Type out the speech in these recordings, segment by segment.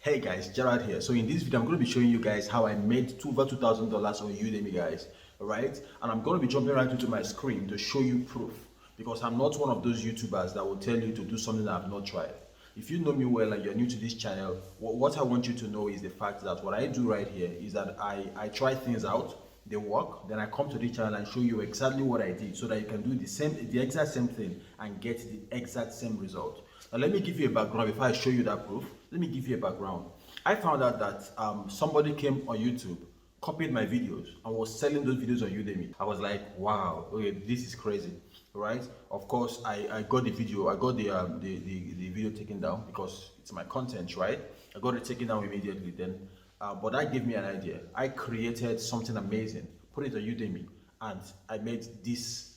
Hey guys, Gerald here. So in this video, I'm going to be showing you guys how I made over $2,000 on Udemy, guys. Alright? And I'm going to be jumping right into my screen to show you proof. Because I'm not one of those YouTubers that will tell you to do something that I've not tried. If you know me well and you're new to this channel, what I want you to know is the fact that what I do right here is that I try things out, they work, then I come to this channel and show you exactly what I did so that you can do the exact same thing and get the exact same result. Now let me give you a background before I show you that proof. Let me give you a background. I found out that somebody came on YouTube, copied my videos, and was selling those videos on Udemy. I was like, wow, okay, this is crazy, right? Of course, I got the video, I got the video taken down because it's my content, right? I got it taken down immediately then. But that gave me an idea. I created something amazing, put it on Udemy, and I made this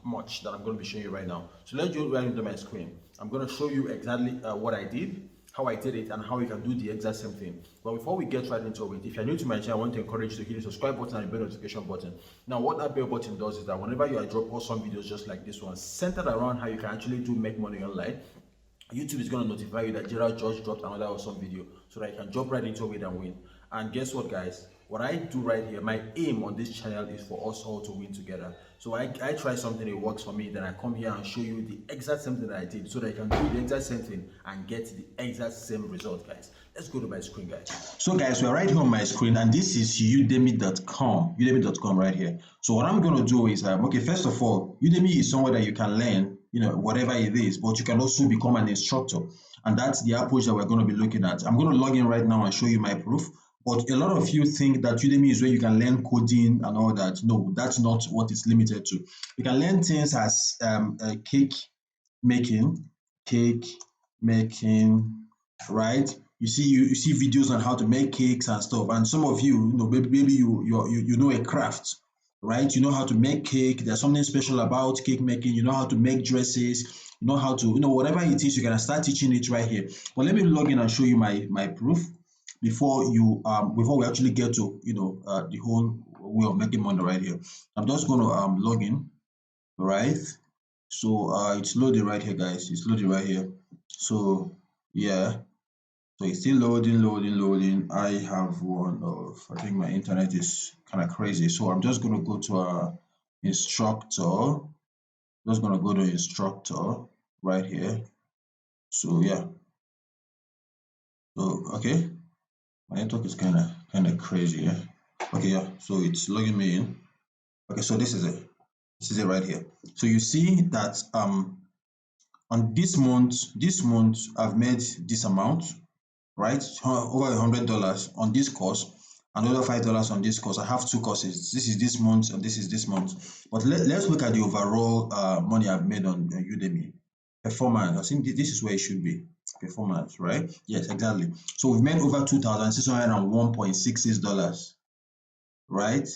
much that I'm going to be showing you right now. So let's go right into my screen. I'm going to show you exactly what I did, how I did it, and how you can do the exact same thing. But before we get right into it, if you're new to my channel, I want to encourage you to hit the subscribe button and the bell notification button. Now, what that bell button does is that whenever you drop awesome videos just like this one, centered around how you can actually make money online, YouTube is going to notify you that Gerald just dropped another awesome video so that you can jump right into it and win. And guess what, guys? What I do right here, my aim on this channel is for us all to win together. So I try something, it works for me, then I come here and show you the exact same thing that I did so that you can do the exact same thing and get the exact same result, guys. Let's go to my screen, guys. So guys, we're right here on my screen and this is udemy.com right here. So what I'm going to do is, okay, first of all, Udemy is somewhere that you can learn, whatever it is, but you can also become an instructor. And that's the approach that we're going to be looking at. I'm going to log in right now and show you my proof. But a lot of you think that Udemy is where you can learn coding and all that. No, that's not what it's limited to. You can learn things as cake making, right? You see videos on how to make cakes and stuff. And some of you, maybe you know a craft, right? You know how to make cake. There's something special about cake making. You know how to make dresses. You know how to, whatever it is, you can start teaching it right here. But let me log in and show you my proof before we actually get to the whole way of making money right here. I'm just going to log in, right? So it's loading right here, guys. It's loading right here. So yeah, so it's still loading. I have one of, I think my internet is kind of crazy, so I'm just going to go to instructor. Just going to go to instructor right here. So yeah, so okay, my network is kind of crazy. Yeah, okay, yeah, so it's logging me in. Okay, so this is it right here. So you see that on this month I've made this amount, right? Over $100 on this course, another $5 on this course. I have two courses. This is this month and this is this month. But let's look at the overall money I've made on Udemy. Performance, I think this is where it should be. Performance, right? Yes, exactly. So we've made over $2,601.66, right?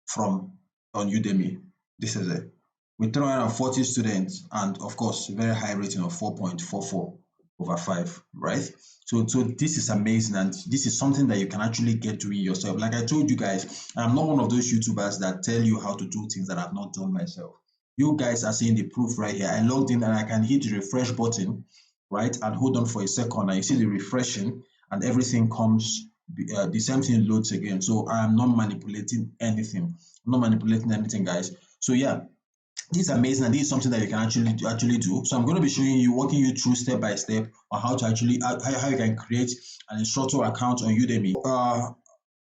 From on Udemy. This is it. With 340 students and of course very high rating of 4.44 over 5, right? So this is amazing, and this is something that you can actually get doing yourself. Like I told you guys, I'm not one of those YouTubers that tell you how to do things that I've not done myself. You guys are seeing the proof right here. I logged in and I can hit the refresh button, right? And hold on for a second and you see the refreshing and everything comes, the same thing loads again. So I'm not manipulating anything. I'm not manipulating anything, guys. So yeah, this is amazing, and this is something that you can actually do. So I'm going to be showing you, walking you through step by step on how to actually how you can create an instructor account on Udemy.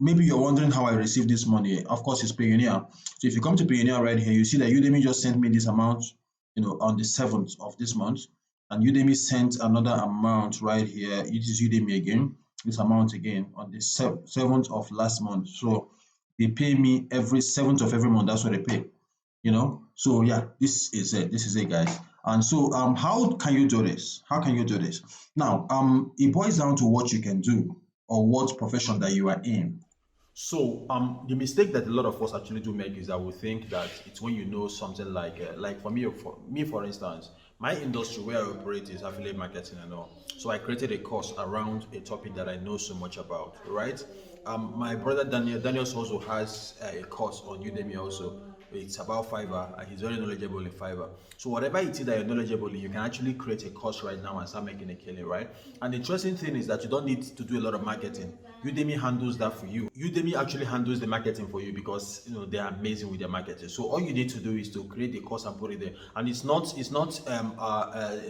Maybe you're wondering how I received this money. Of course, it's Payoneer. So if you come to Payoneer right here, you see that Udemy just sent me this amount, on the 7th of this month, and Udemy sent another amount right here. It is Udemy again, this amount again on the 7th of last month. So they pay me every 7th of every month. That's what they pay. So yeah, this is it, guys. And so how can you do this? Now it boils down to what you can do or what profession that you are in. So the mistake that a lot of us actually do make is that we think that it's when you know something like for instance, my industry where I operate is affiliate marketing and all. So I created a course around a topic that I know so much about, right? My brother Daniel also has a course on Udemy also. It's about Fiverr, and he's very knowledgeable in Fiverr. So whatever it is that you're knowledgeable in, you can actually create a course right now and start making a killing, right? And the interesting thing is that you don't need to do a lot of marketing. Udemy handles that for you. Udemy actually handles the marketing for you because they're amazing with their marketing. So all you need to do is to create a course and put it there. And it's not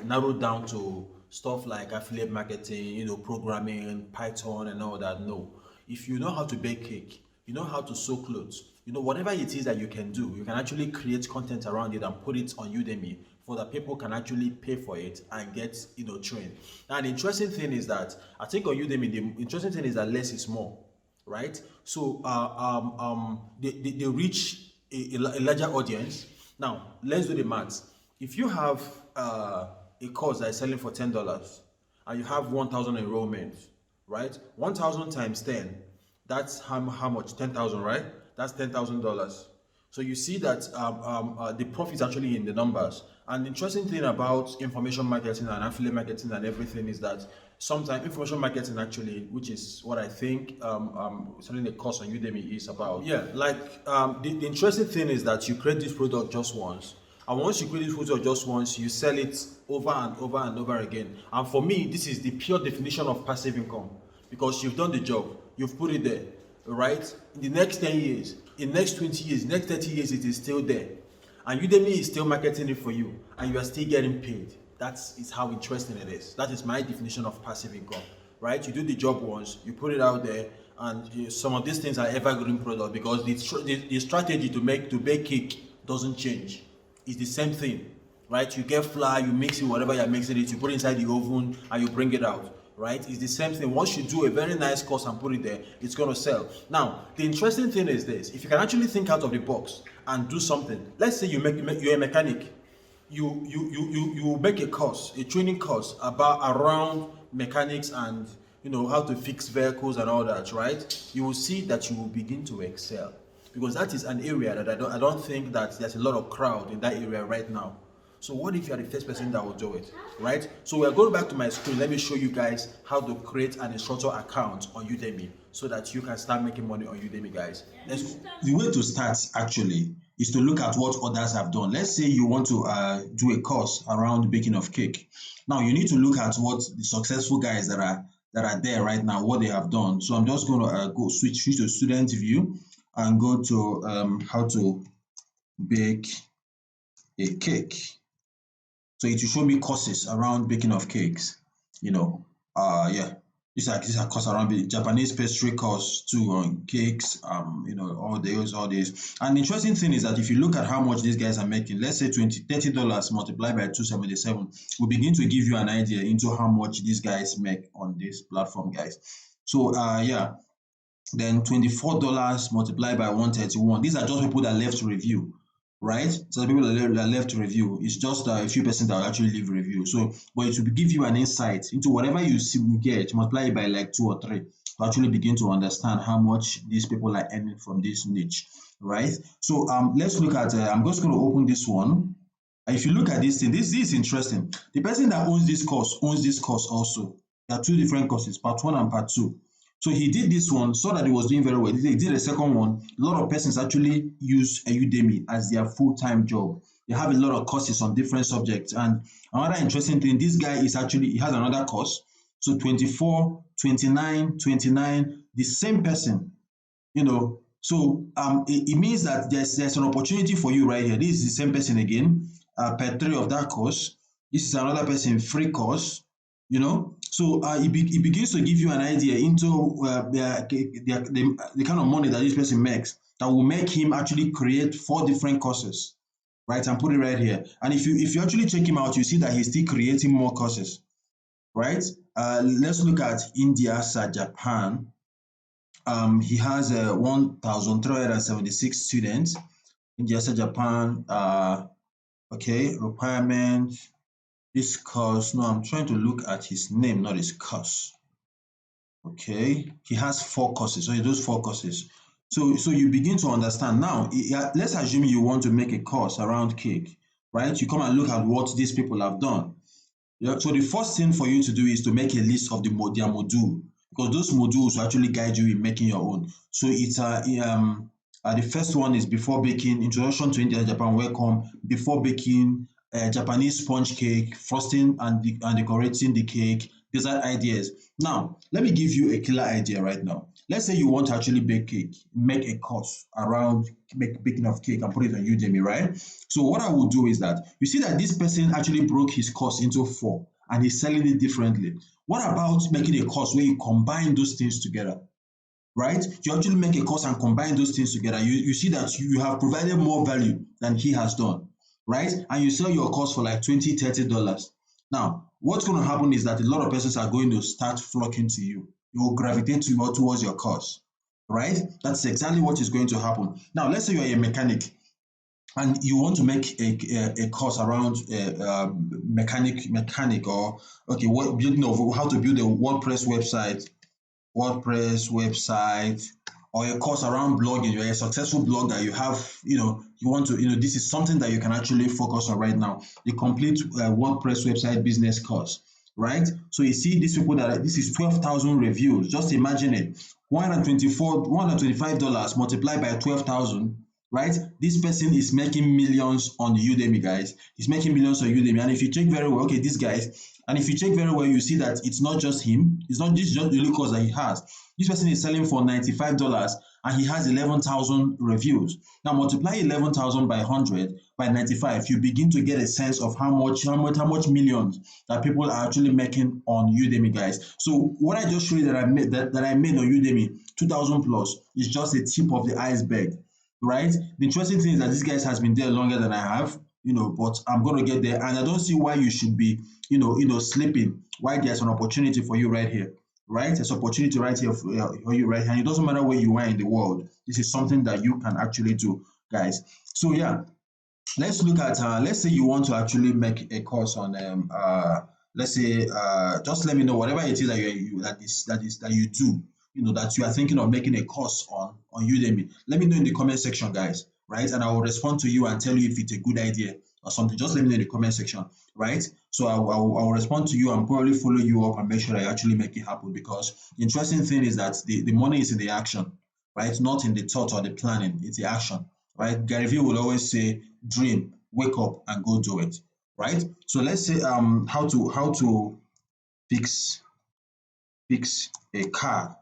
narrowed down to stuff like affiliate marketing, programming, Python, and all that. No, if you know how to bake cake, you know how to sew clothes, whatever it is that you can do, you can actually create content around it and put it on Udemy for that people can actually pay for it and get trained. And the interesting thing is that I think on Udemy, the interesting thing is that less is more, right? So they reach a larger audience. Now let's do the maths. If you have a course that is selling for $10 and you have 1,000 enrollments, right? 1,000 times 10, that's how much? 10,000, right? That's $10,000. So you see that the profit is actually in the numbers. And the interesting thing about information marketing and affiliate marketing and everything is that sometimes information marketing actually, which is what I think selling a course on Udemy is about. Yeah, like the interesting thing is that you create this product just once. And once you create this product just once, you sell it over and over and over again. And for me, this is the pure definition of passive income because you've done the job, you've put it there, right? In the next 10 years, in the next 20 years, next 30 years, it is still there. And Udemy is still marketing it for you, and you are still getting paid. That is how interesting it is. That is my definition of passive income, right? You do the job once, you put it out there, and some of these things are evergreen products because the strategy to bake cake doesn't change. It's the same thing, right? You get flour, you mix it, whatever you're mixing it, you put it inside the oven, and you bring it out. Right? It's the same thing. Once you do a very nice course and put it there, it's going to sell. Now, the interesting thing is this. If you can actually think out of the box and do something, let's say you're a mechanic. You make a course, a training course around mechanics and how to fix vehicles and all that, right? You will see that you will begin to excel because that is an area that I don't think that there's a lot of crowd in that area right now. So what if you are the first person that will do it, right? So we're going back to my screen. Let me show you guys how to create an instructor account on Udemy so that you can start making money on Udemy, guys. Let's go. The way to start actually is to look at what others have done. Let's say you want to do a course around baking of cake. Now you need to look at what the successful guys that are there right now, what they have done. So I'm just going to go switch to student view and go to how to bake a cake. So it will show me courses around baking of cakes. Yeah. These are courses around the Japanese pastry course too on cakes, all this. And the interesting thing is that if you look at how much these guys are making, let's say $30 multiplied by 277, will begin to give you an idea into how much these guys make on this platform, guys. So yeah, then $24 multiplied by 131. These are just people that left review, right? So the people that left review, it's just a few percent that will actually leave review. So, but it will give you an insight into whatever you see you get, multiply it by like 2 or 3 to actually begin to understand how much these people are earning from this niche, right? So let's look at, I'm just going to open this one. If you look at this thing, this is interesting. The person that owns this course also. There are 2 different courses, part 1 and part 2. So he did this one, saw that he was doing very well. He did a second one. A lot of persons actually use a Udemy as their full-time job. They have a lot of courses on different subjects. And another interesting thing, this guy he has another course. So 24, 29, 29, the same person, So it means that there's an opportunity for you right here. This is the same person again, per 3 of that course. This is another person, free course. So it begins to give you an idea into the kind of money that this person makes that will make him actually create 4 different courses, right? And put it right here. And if you actually check him out, you see that he's still creating more courses, right? Let's look at India, Japan. He has 1,376 students. India, Japan. Okay, requirement. This course, no, I'm trying to look at his name, not his course. Okay, he has 4 courses, so he does 4 courses. So you begin to understand now. Let's assume you want to make a course around cake, right? You come and look at what these people have done. Yeah. So the first thing for you to do is to make a list of their module, because those modules will actually guide you in making your own. So it's The first one is before baking, introduction to India, Japan, welcome, before baking, Japanese sponge cake, frosting and decorating the cake. These are ideas. Now, let me give you a killer idea right now. Let's say you want to actually bake cake, make a course around baking of cake and put it on Udemy, right? So what I will do is that you see that this person actually broke his course into four and he's selling it differently. What about making a course where you combine those things together? Right? You actually make a course and combine those things together. You see that you have provided more value than he has done, right? And you sell your course for like $20, $30. Now, what's going to happen is that a lot of persons are going to start flocking to you. You will gravitate towards your course, right? That's exactly what is going to happen. Now, let's say you're a mechanic and you want to make a course around mechanic or okay, what building of how to build a WordPress website, or a course around blogging. You're a successful blogger. You have, you want to, this is something that you can actually focus on right now. The complete WordPress website business course, right? So you see these people this is 12,000 reviews. Just imagine it. $125 multiplied by 12,000, right? This person is making millions on Udemy, guys. He's making millions on Udemy. And if you check very well, okay, these guys, and if you check very well, you see that it's not just him. It's not just the only course that he has. This person is selling for $95 and he has 11,000 reviews. Now multiply 11,000 by 100 by 95, you begin to get a sense of how much millions that people are actually making on Udemy, guys. So what I just showed you that I made on Udemy, 2,000 plus, is just a tip of the iceberg, right? The interesting thing is that this guy has been there longer than I have, but I'm going to get there, and I don't see why you should be, sleeping. Why there's an opportunity for you right here, right? There's opportunity right here for you right here. And it doesn't matter where you are in the world. This is something that you can actually do, guys. So yeah, let's look at let's say you want to actually make a course on let's say just let me know whatever it is that you do, that you are thinking of making a course on Udemy. Let me know in the comment section, guys, right? And I will respond to you and tell you if it's a good idea or something. Just let me know in the comment section, right? So I will respond to you and probably follow you up and make sure I actually make it happen, because the interesting thing is that the money is in the action, right? Not in the thought or the planning. It's the action, right? Gary Vee will always say, dream, wake up, and go do it, right? So let's say how to fix a car.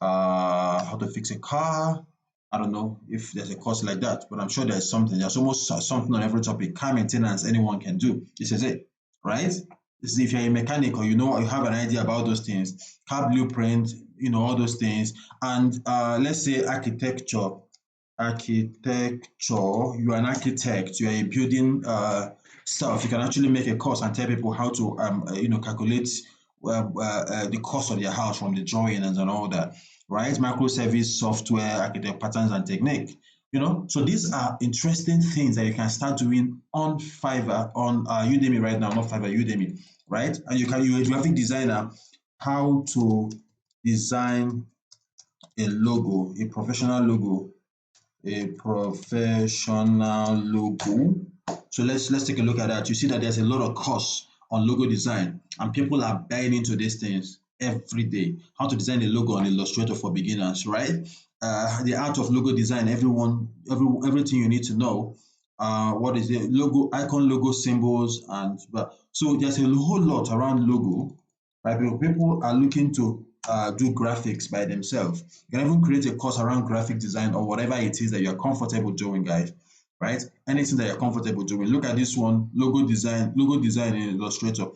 How to fix a car. I don't know if there's a course like that, but I'm sure there's something. There's almost something on every topic. Car maintenance, anyone can do. This is it, right? This is if you're a mechanic or you have an idea about those things, car blueprint, all those things. And let's say architecture, you're an architect, you're a building stuff, you can actually make a course and tell people how to calculate the cost of their house from the drawings and all that, right? Microservice software, architect patterns and technique, so these are interesting things that you can start doing on Fiverr, on Udemy right now, not Fiverr, Udemy, right? And you're a graphic designer, how to design a logo, a professional logo. So let's take a look at that. You see that there's a lot of costs on logo design, and people are buying into these things every day. How to design a logo on Illustrator for beginners, right? The art of logo design, everything you need to know. What is it? Logo, icon, logo, symbols, so there's a whole lot around logo, right? People are looking to do graphics by themselves. You can even create a course around graphic design or whatever it is that you're comfortable doing, guys, right? Anything that you're comfortable doing. Look at this one, logo design in Illustrator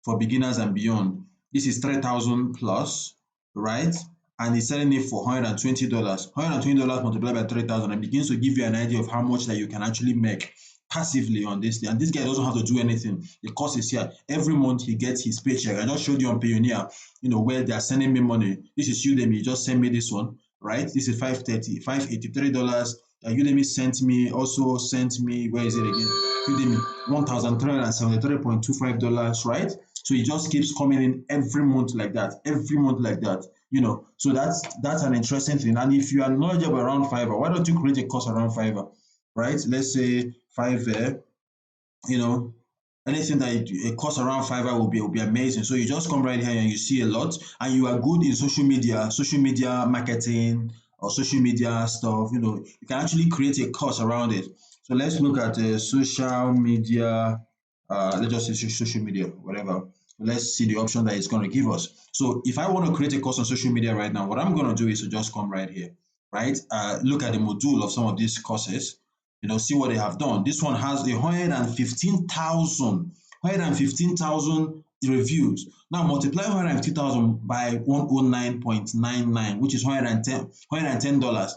for beginners and beyond. This is 3,000 plus, right? And he's selling it for $120. $120 multiplied by 3,000 and begins to give you an idea of how much that you can actually make passively on this thing. And this guy doesn't have to do anything. The course is here. Every month he gets his paycheck. I just showed you on Payoneer, where they are sending me money. This is Udemy. Just send me this one, right? This is $583. Udemy sent me, where is it again? Udemy, $1,373.25, right? So it just keeps coming in every month like that, So that's an interesting thing. And if you are knowledgeable around Fiverr, why don't you create a course around Fiverr, right? Let's say Fiverr, anything that a course around Fiverr will be amazing. So you just come right here and you see a lot, and you are good in social media marketing, or social media stuff, you can actually create a course around it. So let's look at social media. Let's just say social media, whatever. Let's see the option that it's going to give us. So if I want to create a course on social media right now, what I'm going to do is to just come right here, right? Look at the module of some of these courses, see what they have done. This one has 115,000 reviews. Now multiply 150,000 by 109.99, which is $110,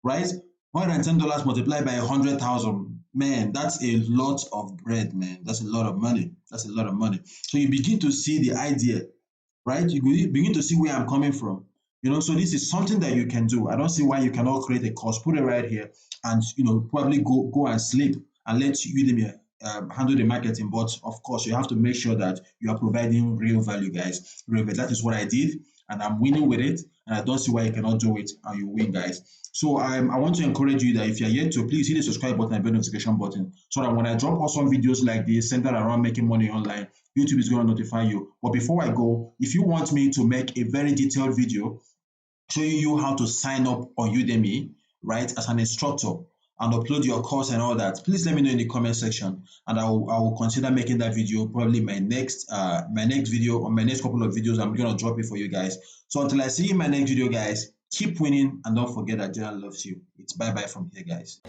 right? $110 multiplied by 100,000. Man, that's a lot of bread, man. That's a lot of money. That's a lot of money. So you begin to see the idea, right? You begin to see where I'm coming from. So this is something that you can do. I don't see why you cannot create a course, put it right here, and probably go and sleep and let Udemy handle the marketing. But of course, you have to make sure that you are providing real value, guys. Real value. That is what I did, and I'm winning with it. And I don't see why you cannot do it and you win, guys. So I want to encourage you that if you're yet to, please hit the subscribe button and bell notification button, so that when I drop awesome videos like this centered around making money online, YouTube is going to notify you. But before I go, if you want me to make a very detailed video showing you how to sign up on Udemy, right, as an instructor and upload your course and all that, please let me know in the comment section, and I will consider making that video probably my next video, or my next couple of videos. I'm gonna drop it for you guys. So until I see you in my next video, guys, keep winning and don't forget that Gerald loves you. It's bye bye from here, guys.